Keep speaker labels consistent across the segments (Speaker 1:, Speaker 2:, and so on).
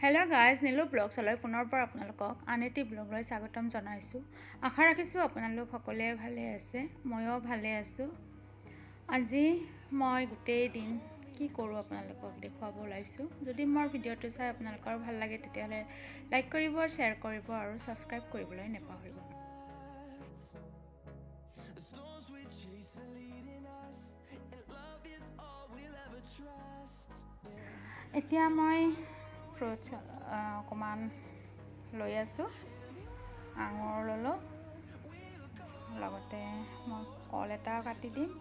Speaker 1: Hello guys, Nilu Vlogs aloi punar par apnalokok aneti vlog loi sagotam janaisu. Asha rakhisu apnalok সকলে ভালে আছে, ময়ো ভালে আছো। আজি মই গোটেই দিন কি কৰো আপোনালোকক দেখুৱাব লাইছো। যদি মোৰ ভিডিওটো চাই আপোনালোকৰ ভাল লাগে তেতিয়ালে লাইক কৰিব, শেয়াৰ কৰিব আৰু সাবস্ক্ৰাইব কৰিবলৈ নেপাহৰিব। এতিয়া মই fruits অকমান লৈ আছো। আঙুৰ ললো, লগতে মই কল এটা কাটি দিম।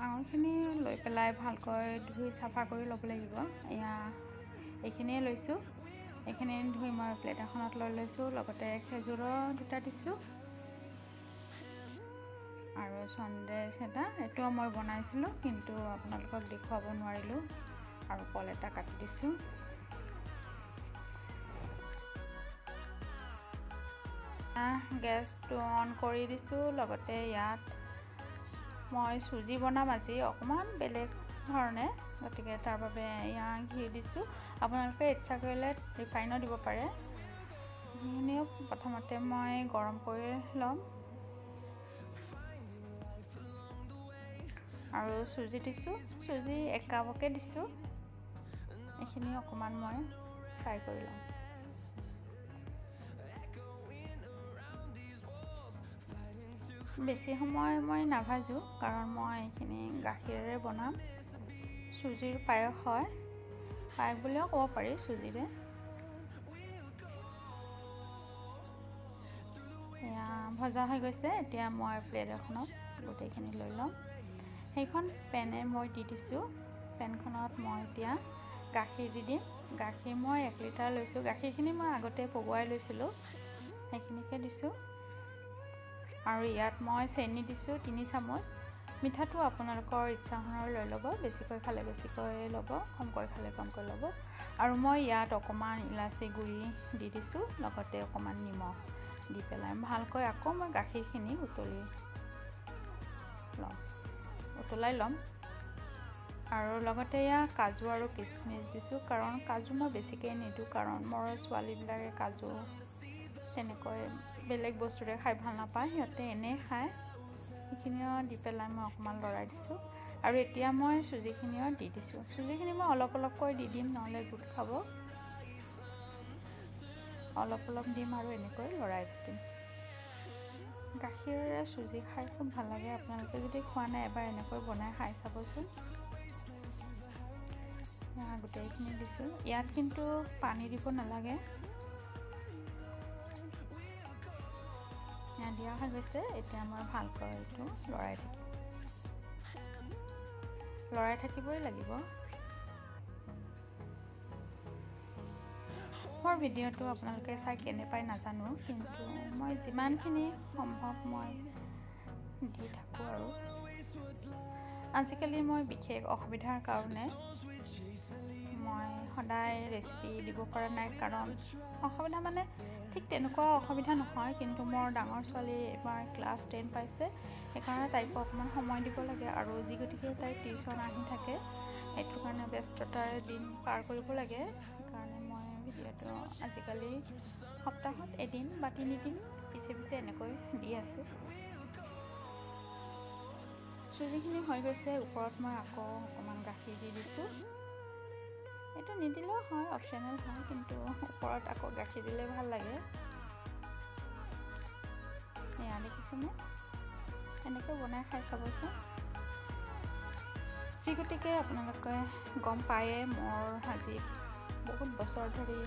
Speaker 1: আঙুৰখিনি লৈ পেলাই ভালকৈ ধুই সাফা কৰি ল'ব লাগিব। এইখিনি লৈছো, এইখিনি ধুই মই প্লেট এখনত লৈ লৈছো। লগতে খেজুৰ দুটা দিছো আৰু সন্দেশ এটা, এটো মই বনাইছিলো কিন্তু আপোনালোকক দেখুৱাব নোৱাৰিলো। আৰু কল এটা কাটি দিছো। গেছটো অন কৰি দিছো। লগতে ইয়াত মই সুজি বনাম আজি অকমান বেলেগ ধৰণে, গতিকে তাৰ বাবে ইয়াত ঘি দিছো। আপোনালোকে ইচ্ছা কৰিলে ৰিফাইনো দিব পাৰে। ঘিখিনি প্ৰথমতে মই গৰম কৰি লম আৰু সুজি দিছো। সুজি 1 কাপকে দিছো। এইখিনি অকমান মই ফ্ৰাই কৰি লম। বেছি সময় মই নাভাজো কাৰণ মই এইখিনি গাখীৰেৰে বনাম। সুজিৰ পায়স হয়, পায়স বুলিও ক'ব পাৰি সুজিৰে। এয়া ভজা হৈ গৈছে। এতিয়া মই প্লেট এখনত গোটেইখিনি লৈ লম। সেইখন পেনে মই দি দিছো। পেনখনত মই এতিয়া গাখীৰ দি দিম। গাখীৰ মই 1 লিটাৰ লৈছো। গাখীৰখিনি মই আগতে পগুৱাই লৈছিলো, সেইখিনিকে দিছো। আৰু ইয়াত মই চেনি দিছো 3 চামুচ। মিঠাটো আপোনালোকৰ ইচ্ছা অনুসৰি লৈ ল'ব, বেছিকৈ খালে বেছিকৈ ল'ব, কমকৈ খালে কমকৈ ল'ব। আৰু মই ইয়াত অকমান ইলাচি গুড়ি দি দিছো, লগতে অকমান নিমখ দি পেলাই ভালকৈ আকৌ মই গাখীৰখিনি উতলাই ল'ম। আৰু লগতে ইয়া কাজু আৰু কিচমিচ দিছো, কাৰণ কাজু মই বেছিকৈ নিদো কাৰণ মোৰ ছোৱালীবিলাকে কাজু তেনেকৈ বেলেগ বস্তুৰে খাই ভাল নাপায়, সিহঁতে এনে খায়। এইখিনিও দি পেলাই মই অকমান লৰাই দিছো। আৰু এতিয়া মই সুজিখিনিও দি দিছো। সুজিখিনি মই অলপ অলপকৈ দি দিম, নহলে গুট খাব। অলপ অলপ দিম আৰু এনেকৈ লৰাই দিম। গাখীৰেৰে সুজি খাই খুব ভাল লাগে। আপোনালোকে যদি খোৱা নাই এবাৰ এনেকৈ বনাই খাই চাবচোন। গোটেইখিনি দিছো। ইয়াত কিন্তু পানী দিব নালাগে। দিয়া হৈ গৈছে। এতিয়া মই ভালকৈ এইটো লৰাই থাকিবই লাগিব। মোৰ ভিডিওটো আপোনালোকে চাই কেনে পাই নাজানো, কিন্তু মই যিমানখিনি সম্ভৱ মই দি থাকো। আৰু আজিকালি মই বিশেষ অসুবিধাৰ কাৰণে মই সদায় ৰেচিপি দিব পৰা নাই। কাৰণ অসুবিধা মানে ঠিক তেনেকুৱা অসুবিধা নহয়, কিন্তু মোৰ ডাঙৰ ছোৱালী এবাৰ ক্লাছ 10 পাইছে, সেইকাৰণে তাইকো অকমান সময় দিব লাগে। আৰু যি গতিকে তাই টিউচন আহি থাকে, সেইটো কাৰণে ব্যস্ততাৰ দিন পাৰ কৰিব লাগে। সেইকাৰণে মই ভিডিওটো আজিকালি সপ্তাহত এদিন বা 3 দিন পিছে পিছে এনেকৈ দি আছো। সুজিখিনি হৈ গৈছে। ওপৰত মই আকৌ অকমান গাখীৰ দি দিছো। এইটো নিদিলেও হয়, অপচনেল হয়, কিন্তু ওপৰত আকৌ গাখীৰ দিলে ভাল লাগে। এয়া দেখিছেনে? এনেকৈ বনাই খাই চাবচোন। যি গতিকে আপোনালোকে গম পায়ে মোৰ আজি বহুত বছৰ ধৰি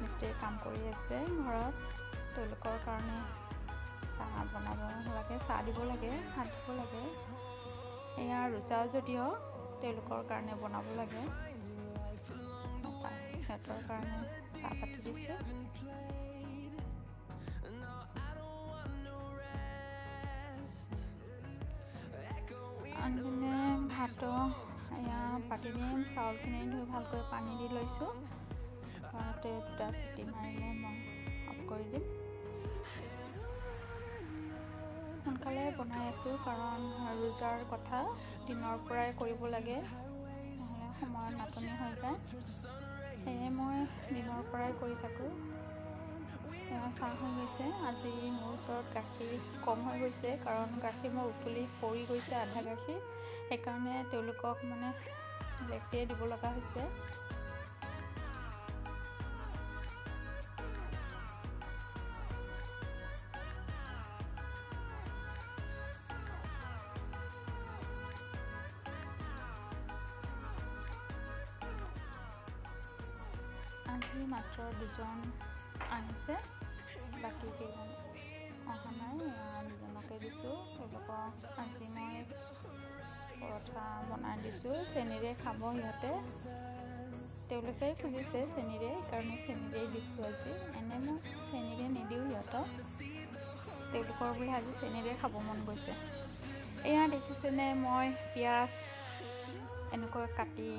Speaker 1: মিস্ত্ৰীৰ কাম কৰি আছে ঘৰত। তেওঁলোকৰ কাৰণে চাহ বনাব লাগে, চাহ দিব লাগে, ভাত দিব লাগে। এয়া ৰোজা যদিও তেওঁলোকৰ কাৰণে বনাব লাগে। সিহঁতৰ কাৰণে চাহ পাতি দিছো। আনপিনে ভাতো এয়া পাতি দিম। চাউলখিনি ধুই ভালকৈ পানী দি লৈছো। ঘৰতে 2টা চিটি মাৰিলে মই অফ কৰি দিম। সোনকালে বনাই আছো কাৰণ ৰোজাৰ কথা দিনৰ পৰাই কৰিব লাগে, নহলে সময়ৰ নাটনি হৈ যায়। দিনৰ পৰাই কৰি থাকোঁ। এয়া চাহ হৈ গৈছে। আজি মোৰ ওচৰত গাখীৰ কম হৈ গৈছে, কাৰণ গাখীৰ মই উতলি পৰি গৈছে আধা গাখীৰ, সেইকাৰণে তেওঁলোকক মানে লেখীয়ে দিব লগা হৈছে। আজি মাত্ৰ 2জন আহিছে, বাকী কেইজন অহা নাই। 2জনকে দিছোঁ। তেওঁলোকক আজি মই পৰঠা বনাই দিছোঁ, চেনিৰে খাব সিহঁতে। তেওঁলোকেই খুজিছে চেনিৰে, সেইকাৰণে চেনিৰেই দিছোঁ আজি। এনে মই চেনিৰে নিদিওঁ সিহঁতক, তেওঁলোকৰ বোলে আজি চেনিৰে খাব মন গৈছে। এয়া দেখিছেনে, মই পিঁয়াজ এনেকৈ কাটি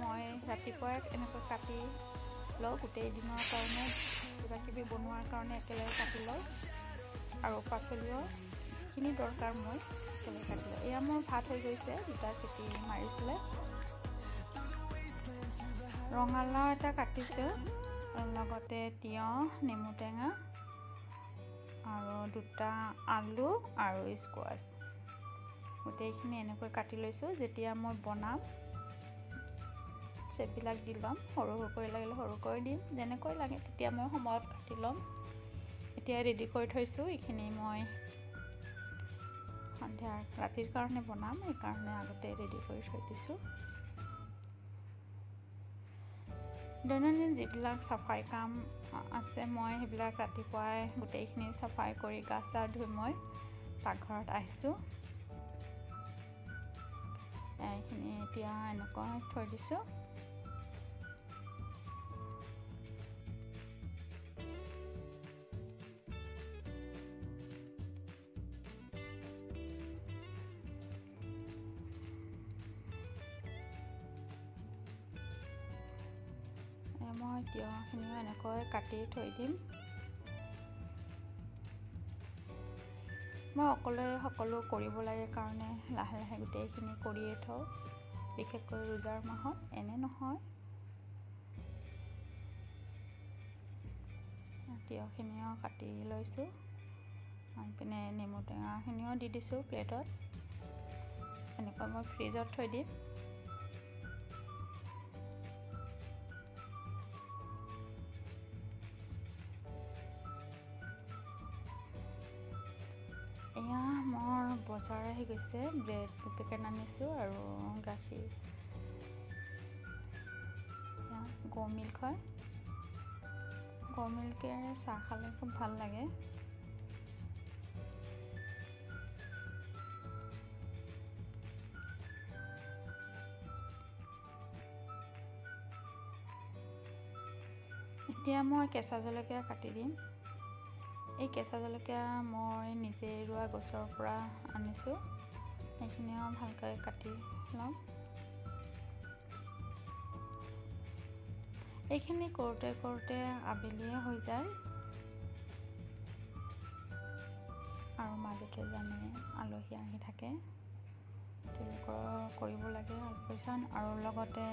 Speaker 1: মই ৰাতিপুৱাই এনেকৈ কাটি লওঁ। গোটেই দিনৰ কাৰণে কিবা কিবি বনোৱাৰ কাৰণে একেলগে কাটি লওঁ, আৰু পাচলিও যিখিনি দৰকাৰ মই একেলগে কাটি লওঁ। এয়া মোৰ ভাত হৈ গৈছে, 2টা চিটি মাৰিছিলে। ৰঙালাও এটা কাটিছোঁ, লগতে তিয়ঁহ, নেমু টেঙা আৰু 2টা আলু আৰু স্কোৱাছ, গোটেইখিনি এনেকৈ কাটি লৈছোঁ। যেতিয়া মই বনাম চেপবিলাক দি ল'ম, সৰু সৰুকৈ লাগিলে সৰুকৈ দিম, যেনেকৈ লাগে তেতিয়া মই সময়ত কাটি ল'ম। এতিয়া ৰেডি কৰি থৈছোঁ। এইখিনি মই সন্ধিয়াৰ ৰাতিৰ কাৰণে বনাম, সেইকাৰণে আগতে ৰেডি কৰি থৈ দিছোঁ। দৈনন্দিন যিবিলাক চাফাই কাম আছে, মই সেইবিলাক ৰাতিপুৱাই গোটেইখিনি চাফাই কৰি গা চা ধুই মই পাকঘৰত আহিছোঁ। এইখিনি এতিয়া এনেকৈ থৈ দিছোঁ। মই তিয়ঁহখিনিও এনেকৈ কাটি থৈ দিম। মই অকলে সকলো কৰিব লাগে কাৰণে লাহে লাহে গোটেইখিনি কৰিয়ে থওঁ, বিশেষকৈ ৰোজাৰ মাহত। এনে নহয়। তিয়ঁহখিনিও কাটি লৈছোঁ, পিনে নেমু টেঙাখিনিও দি দিছোঁ প্লেটত। এনেকৈ মই ফ্ৰিজত থৈ দিম। এয়া মোৰ বজাৰ আহি গৈছে, ব্ৰেড 2 পেকেট আনিছোঁ আৰু গাখীৰ। এয়া গৌ মিল্ক হয়, গৌ মিল্কেৰে চাহ খালে খুব ভাল লাগে। এতিয়া মই কেঁচা জলকীয়া কাটি দিম। এই কেঁচা জলকীয়া মই নিজে ৰোৱা গছৰ পৰা আনিছোঁ, সেইখিনিও ভালকৈ কাটি লওঁ। এইখিনি কৰোঁতে কৰোঁতে আবেলিয়ে হৈ যায়, আৰু মাজতে জানে আলহী আহি থাকে, তেওঁলোকৰ কৰিব লাগে আলপৈচান। আৰু লগতে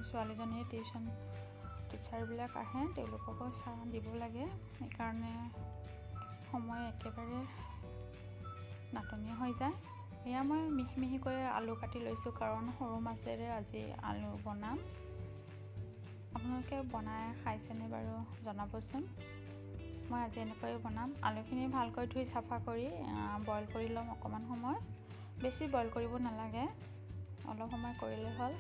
Speaker 1: ছোৱালীজনীয়ে টিউশ্যন টিচাৰবিলাক আহে, তেওঁলোককো চাহ দিব লাগে, সেইকাৰণে সময় একেবাৰে নাটনি হৈ যায়। এয়া মই মিহি মিহিকৈ আলু কাটি লৈছোঁ, কাৰণ সৰু মাছেৰে আজি আলু বনাম। আপোনালোকে বনাই খাইছেনে বাৰু জনাবচোন। মই আজি এনেকৈ বনাম। আলুখিনি ভালকৈ ধুই চাফা কৰি বইল কৰি ল'ম অকণমান সময়। বেছি বইল কৰিব নালাগে, অলপ সময় কৰিলে হ'ল।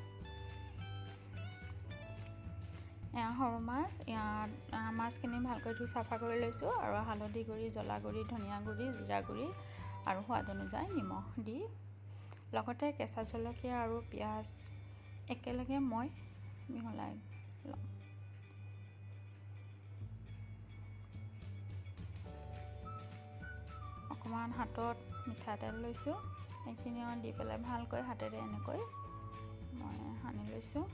Speaker 1: এয়া সৰু মাছ, মাছখিনি ভালকৈ ধুই চাফা কৰি লৈছোঁ, আৰু হালধি গুড়ি, জ্বলা গুড়ি, ধনিয়া গুড়ি, জিৰা গুড়ি আৰু সোৱাদ অনুযায়ী নিমখ দি, লগতে কেঁচা জলকীয়া আৰু পিঁয়াজ একেলগে মই মিহলাই ল'ম। অকণমান হাতত মিঠাতেল লৈছোঁ, এইখিনিও দি পেলাই ভালকৈ হাতেৰে এনেকৈ মই সানি লৈছোঁ।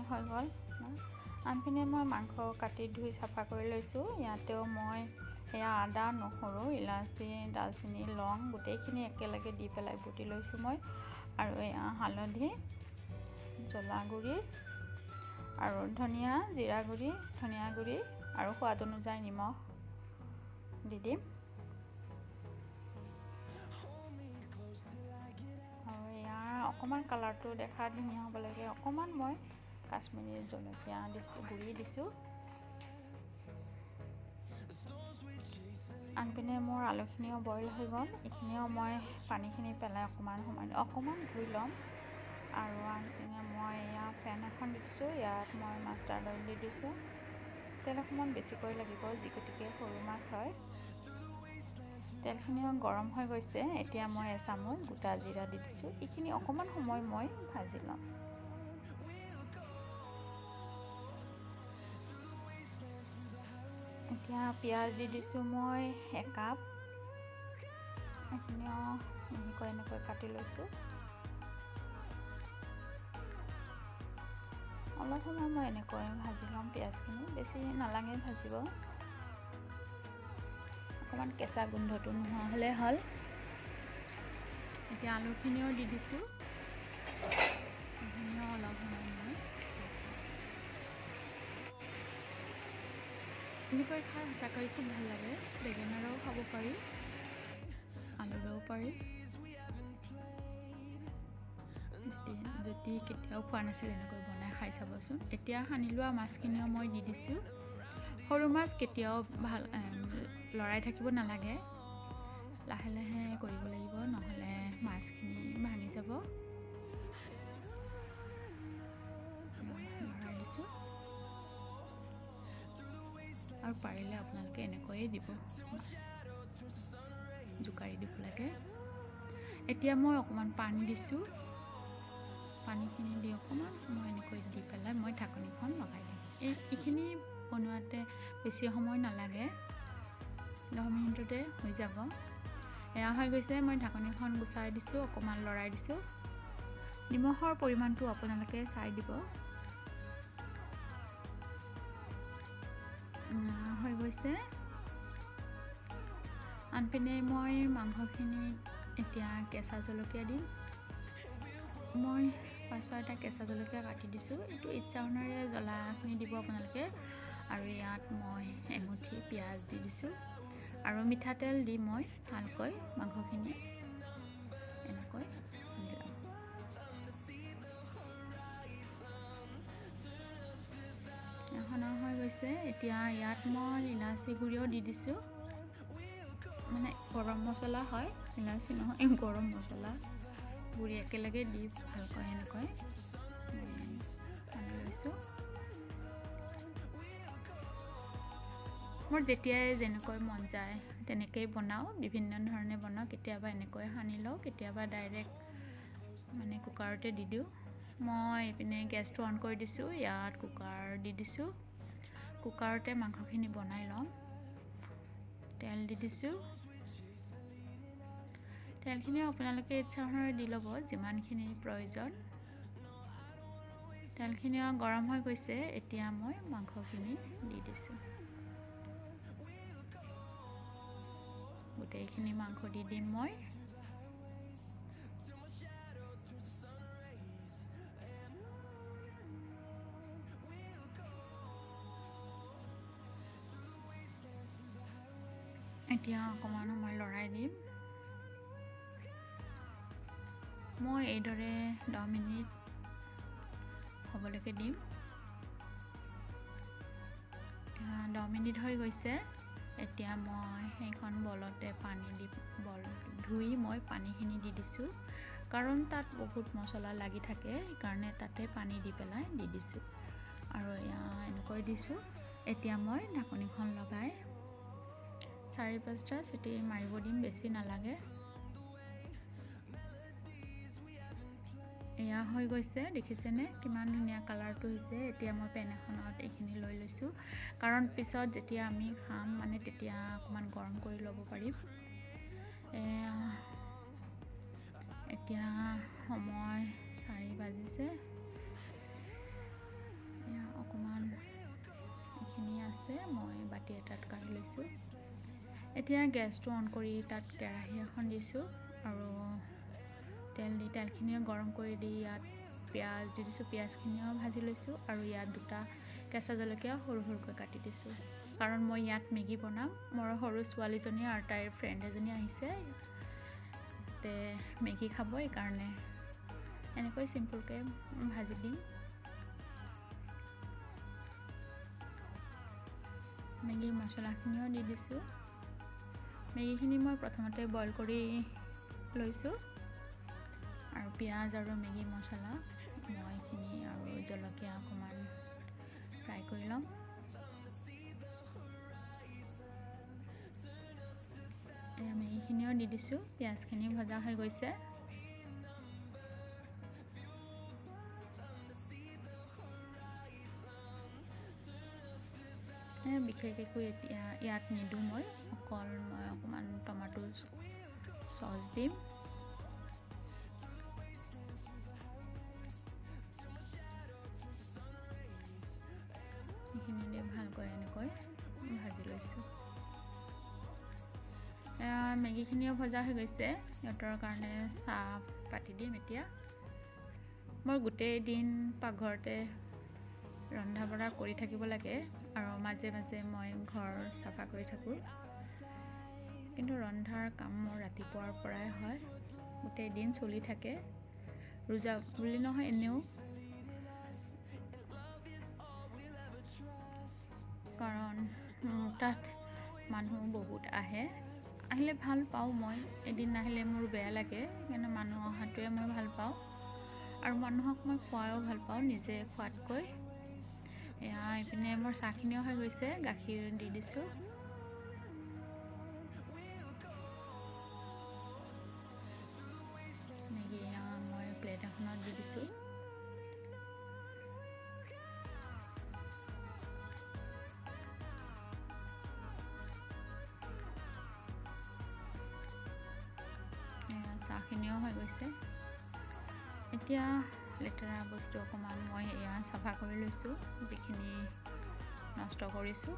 Speaker 1: হৈ গ'ল। আনপিনে মই মাংস কাটি ধুই চাফা কৰি লৈছোঁ। ইয়াতেও মই এয়া আদা, নহৰু, ইলাচি, দালচেনি, লং গোটেইখিনি একেলগে দি পেলাই বটি লৈছোঁ মই। আৰু এয়া হালধি, জ্বলা গুড়ি আৰু ধনিয়া, জিৰা গুড়ি, ধনিয়া গুড়ি আৰু সোৱাদ অনুযায়ী নিমখ দি দিম। আৰু ইয়াৰ অকণমান কালাৰটো দেখা ধুনীয়া হ'ব লাগে, অকণমান মই কাশ্মীৰী জলকীয়া গুড়ি দিছোঁ। আনপিনে মোৰ আলুখিনিও বইল হৈ গ'ল, এইখিনিও মই পানীখিনি পেলাই অকণমান ধুই ল'ম। আৰু আনপিনে মই এয়া পেন এখন দি দিছোঁ, ইয়াত মই মাষ্টাৰ্ড অইল দি দিছোঁ। তেল অকণমান বেছিকৈ লাগিব, যিগতিকে সৰু মাছ হয়। তেলখিনিও গৰম হৈ গৈছে, এতিয়া মই এচামুচ গোটা জিৰা দি দিছোঁ। এইখিনি অকণমান সময় মই ভাজি ল'ম। এতিয়া পিঁয়াজ দি দিছোঁ মই 1 কাপ, এইখিনিও এনেকৈ কাটি লৈছোঁ। অলপ সময় মই এনেকৈ ভাজি ল'ম পিঁয়াজখিনি, বেছি নালাগে ভাজিব, অকণমান কেঁচা গোন্ধটো নোহোৱা হ'লে হ'ল। এতিয়া আলুখিনিও দি দিছোঁ, এইখিনিও অলপ সময় মই এনেকৈ খাই সঁচাকৈ খুব ভাল লাগে। বেঙেনাৰেও খাব পাৰি, আলুৰেও পাৰি। যদি কেতিয়াও খোৱা নাছিল এনেকৈ বনাই খাই চাবচোন। এতিয়া সানি লোৱা মাছখিনিও মই দি দিছোঁ। সৰু মাছ কেতিয়াও লৰাই থাকিব নালাগে, লাহে লাহে কৰিব লাগিব, নহ'লে মাছখিনি ভাঙি যাব। লৰাই দিছোঁ, আৰু পাৰিলে আপোনালোকে এনেকৈয়ে দিব, জোকাৰি দিব লাগে। এতিয়া মই অকণমান পানী দিছোঁ, পানীখিনি দি অকণমান সময় এনেকৈ দি পেলাই মই ঢাকনিখন লগাই দিম। এইখিনি বনোৱাতে বেছি সময় নালাগে, 10 মিনিটতে হৈ যাব। এয়া হৈ গৈছে, মই ঢাকনিখন গুচাই দিছোঁ, অকণমান লৰাই দিছোঁ। নিমখৰ পৰিমাণটো আপোনালোকে চাই দিব। হৈ গৈছে। আনপিনে মই মাংসখিনিত এতিয়া কেঁচা জলকীয়া দিম। মই 5-6টা কেঁচা জলকীয়া কাটি দিছোঁ, এইটো ইচ্ছা অনুসাৰে জ্বলাখিনি দিব আপোনালোকে। আৰু ইয়াত মই এমুঠি পিঁয়াজ দি দিছোঁ, আৰু মিঠাতেল দি মই ভালকৈ মাংসখিনি এনেকৈ সানি ল'ম। সনা হৈ গৈছে। এতিয়া ইয়াত মই ইলাচি গুড়িও দি দিছোঁ, মানে গৰম মছলা হয়, ইলাচি নহয়, গৰম মছলা গুড়ি একেলগে দি ভালকৈ এনেকৈ সানি লৈছোঁ। মোৰ যেতিয়াই যেনেকৈ মন যায় তেনেকৈয়ে বনাওঁ, বিভিন্ন ধৰণে বনাওঁ। কেতিয়াবা এনেকৈ সানি লওঁ, কেতিয়াবা ডাইৰেক্ট মানে কুকাৰতে দি দিওঁ। মই এইপিনে গেছটো অন কৰি দিছোঁ, ইয়াত কুকাৰ দি দিছোঁ, কুকাৰতে মাংসখিনি বনাই ল'ম। তেল দি দিছোঁ, তেলখিনি আপোনালোকে ইচ্ছা অনুসৰি দি ল'ব, যিমানখিনি প্ৰয়োজন। তেলখিনি গৰম হৈ গৈছে, এতিয়া মই মাংসখিনি দি দিছোঁ। গোটেইখিনি মাংস দি দিম মই। এতিয়া অকণমান সময় লৰাই দিম। মই এইদৰে 10 মিনিট হ'বলৈকে দিম। 10 মিনিট হৈ গৈছে। এতিয়া মই সেইখন বলতে ধুই মই পানীখিনি দি দিছোঁ, কাৰণ তাত বহুত মছলা লাগি থাকে, সেইকাৰণে তাতে পানী দি পেলাই দি দিছোঁ। আৰু এনেকৈ দিছোঁ। এতিয়া মই ঢাকনিখন লগাই 4-5টা চিটি মাৰিব দিম, বেছি নালাগে। এয়া হৈ গৈছে, দেখিছেনে কিমান ধুনীয়া কালাৰটো হৈছে। এতিয়া মই পেন এখনত এইখিনি লৈ লৈছোঁ, কাৰণ পিছত যেতিয়া আমি খাম মানে তেতিয়া অকণমান গৰম কৰি ল'ব পাৰিম। এতিয়া সময় 4 বাজিছে। অকণমান এইখিনি আছে, মই বাতি এটাত কাঢ়ি লৈছোঁ। এতিয়া গেছটো অন কৰি তাত কেৰাহী এখন দিছোঁ, আৰু তেলখিনিও গৰম কৰি দি ইয়াত পিঁয়াজ দি দিছোঁ। পিঁয়াজখিনিও ভাজি লৈছোঁ আৰু ইয়াত 2টা কেঁচা জলকীয়া সৰু সৰুকৈ কাটি দিছোঁ। কাৰণ মই ইয়াত মেগী বনাম। মোৰ সৰু ছোৱালীজনী আৰু তাইৰ ফ্ৰেণ্ড এজনী আহিছে মেগী খাব, এইকাৰণে এনেকৈ চিম্পুলকৈ ভাজি দিম। মেগীৰ মছলাখিনিও দি দিছোঁ। মেগীখিনি মই প্ৰথমতে বইল কৰি লৈছোঁ আৰু পিঁয়াজ আৰু মেগী মছলা মই এইখিনি আৰু জলকীয়া অকণমান ফ্ৰাই কৰি ল'ম। মেগীখিনিও দি দিছোঁ। পিঁয়াজখিনি ভজা হৈ গৈছে। বিশেষ একো এতিয়া ইয়াত নিদিওঁ মই অকণমান টমাটো চচ দিম। এইখিনি দি ভালকৈ এনেকৈ ভাজি লৈছোঁ। মেগীখিনিও ভজা হৈ গৈছে। সিহঁতৰ কাৰণে চাহ পাতি দিম এতিয়া। মই গোটেই দিন পাকঘৰতে ৰন্ধা বঢ়া কৰি থাকিব লাগে আৰু মাজে মাজে মই ঘৰ চাফা কৰি থাকোঁ। কিন্তু ৰন্ধাৰ কাম মোৰ ৰাতিপুৱাৰ পৰাই হয়, গোটেই দিন চলি থাকে। ৰোজা বুলি নহয়, এনেও কাৰণ তাত মানুহ বহুত আহিলে ভাল পাওঁ মই। এদিন নাহিলে মোৰ বেয়া লাগে, সেইকাৰণে মানুহ অহাটোৱে মই ভাল পাওঁ আৰু মানুহক মই খোৱাও ভাল পাওঁ নিজে খোৱাতকৈ। এইপিনে মোৰ চাহখিনিও হৈ গৈছে। গাখীৰ দি দিছোঁ। মেগী মই প্লেট এখনত দি দিছোঁ। চাহখিনিও হৈ গৈছে। এতিয়া লেতেৰা বস্তু অকণমান মই চাফা কৰি লৈছোঁ, যিখিনি নষ্ট কৰিছোঁ।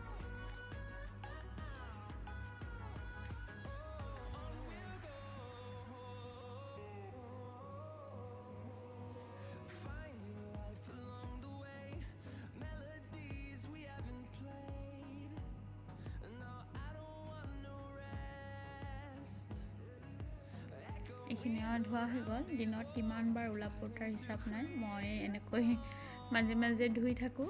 Speaker 1: এইখিনিও ধোৱা হৈ গ'ল। দিনত কিমান বাৰ ওলাব তাৰ হিচাপ নাই। মই এনেকৈ মাজে মাজে ধুই থাকোঁ।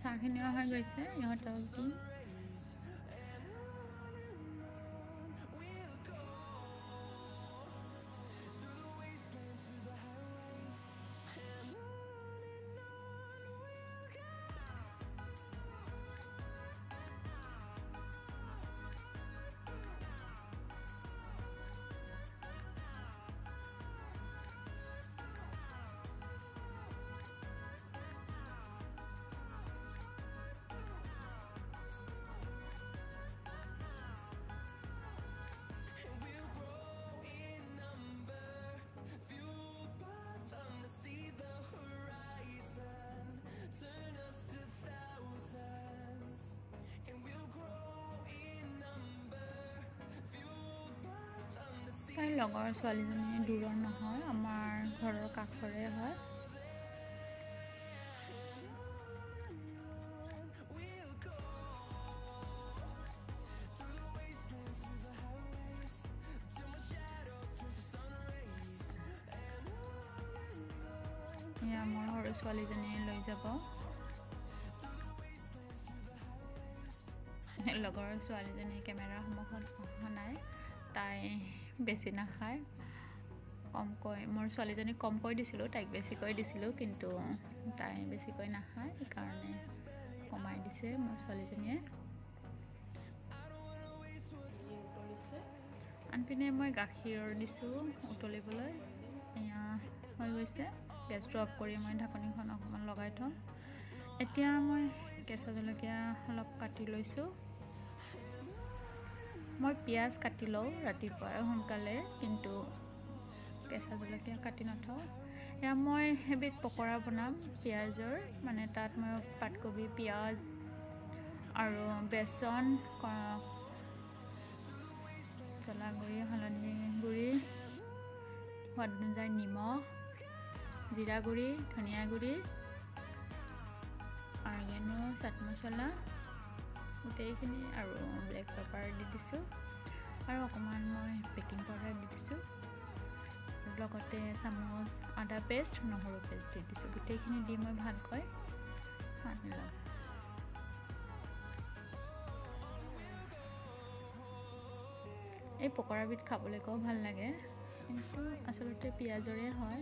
Speaker 1: চাহখিনিও হৈ গৈছে, ইহঁতক দিম। তাইৰ লগৰ ছোৱালীজনী দূৰৰ নহয়, আমাৰ ঘৰৰ কাষৰে হয়। মোৰ সৰু ছোৱালীজনীয়ে লৈ যাব। লগৰ ছোৱালীজনী কেমেৰাৰ সন্মুখত অহা নাই। তাই বেছি নাখায়, কমকৈ। মোৰ ছোৱালীজনীক কমকৈ দিছিলোঁ, তাইক বেছিকৈ দিছিলোঁ, কিন্তু তাই বেছিকৈ নাখায়, সেইকাৰণে কমাই দিছে মোৰ ছোৱালীজনীয়ে। আনপিনে মই গাখীৰ দিছোঁ উতলিবলৈ। এয়া হৈ গৈছে। গেছটো অফ কৰি মই ঢাকনিখন অকণমান লগাই থ'ম। এতিয়া মই কেঁচা জলকীয়া অলপ কাটি লৈছোঁ। মই পিঁয়াজ কাটি লওঁ ৰাতিপুৱাই সোনকালে, কিন্তু কেঁচা জলকীয়া কাটি নথওঁ। এয়া মই এবিধ পকৰা বনাম পিঁয়াজৰ, মানে তাত মই পাতকবি, পিঁয়াজ আৰু বেচন, জ্বলা গুড়ি, হালধি গুড়ি, সোৱাদ অনুযায়ী নিমখ, জিৰা গুড়ি, ধনিয়া গুড়ি, অৰ্গেনো, চাট মছলা গোটেইখিনি আৰু ব্লেক পেপাৰ দি দিছোঁ আৰু অকণমান মই বেকিং পাউডাৰ দি দিছোঁ। লগতে চামুচ আদা পেষ্ট, নহৰু পেষ্ট দি দিছোঁ। গোটেইখিনি দি মই ভালকৈ সানি ল'ম। এই পকৰাবিধ খাবলৈও ভাল লাগে, কিন্তু আচলতে পিঁয়াজৰে হয়।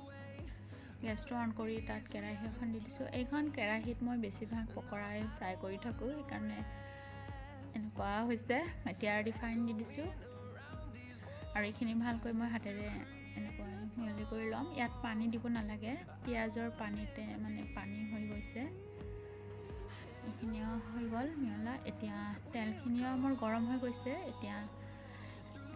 Speaker 1: গেছটো অন কৰি তাত কেৰাহী এখন দি দিছোঁ। এইখন কেৰাহীত মই বেছিভাগ পকৰাই ফ্ৰাই কৰি থাকোঁ, সেইকাৰণে এনেকুৱা হৈছে। এতিয়া ৰিফাইন দি দিছোঁ আৰু এইখিনি ভালকৈ মই হাতেৰে এনেকৈ মিহলি কৰি ল'ম। ইয়াত পানী দিব নালাগে, পিঁয়াজৰ পানীতে মানে পানী হৈ গৈছে। এইখিনিও হৈ গ'ল মিহলা। এতিয়া তেলখিনিও মোৰ গৰম হৈ গৈছে। এতিয়া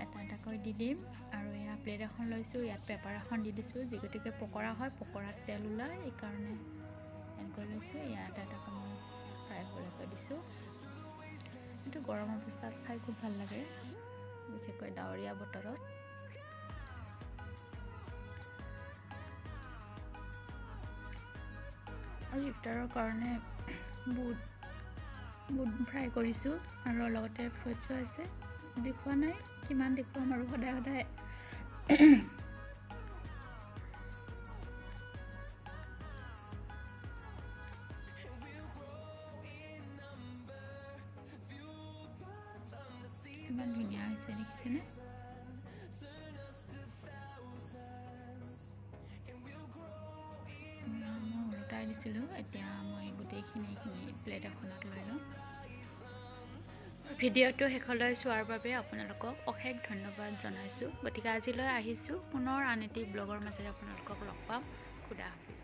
Speaker 1: এটা এটাকৈ দি দিম আৰু এয়া প্লেট এখন লৈছোঁ, ইয়াত পেপাৰ এখন দি দিছোঁ। যি গতিকে পকৰা হয়, পকৰাত তেল ওলায়, এইকাৰণে এনেকৈ লৈছোঁ। ইয়াত এটা এটাকৈ মই ফ্ৰাই হ'বলৈ দিছোঁ। এইটো গৰম অৱস্থাত খাই খুব ভাল লাগে, বিশেষকৈ ডাৱৰীয়া বতৰত। আৰু ইফতাৰৰ কাৰণে বুট ফ্ৰাই কৰিছোঁ আৰু লগতে ফ্ৰুটছো আছে। দেখুওৱা নাই, কিমান দেখুৱাম আৰু সদায় সদায়। কিমান ধুনীয়া হৈছে দেখিছেনে? মই ওলটাই দিছিলোঁ। এতিয়া মই গোটেইখিনি প্লেট এখনত লৈ লওঁ। ভিডিঅ'টো শেষলৈ চোৱাৰ বাবে আপোনালোকক অশেষ ধন্যবাদ জনাইছোঁ। গতিকে আজিলৈ আহিছোঁ, পুনৰ আন এটি ব্লগৰ মাজেৰে আপোনালোকক লগ পাম। খুদা হাফিজ।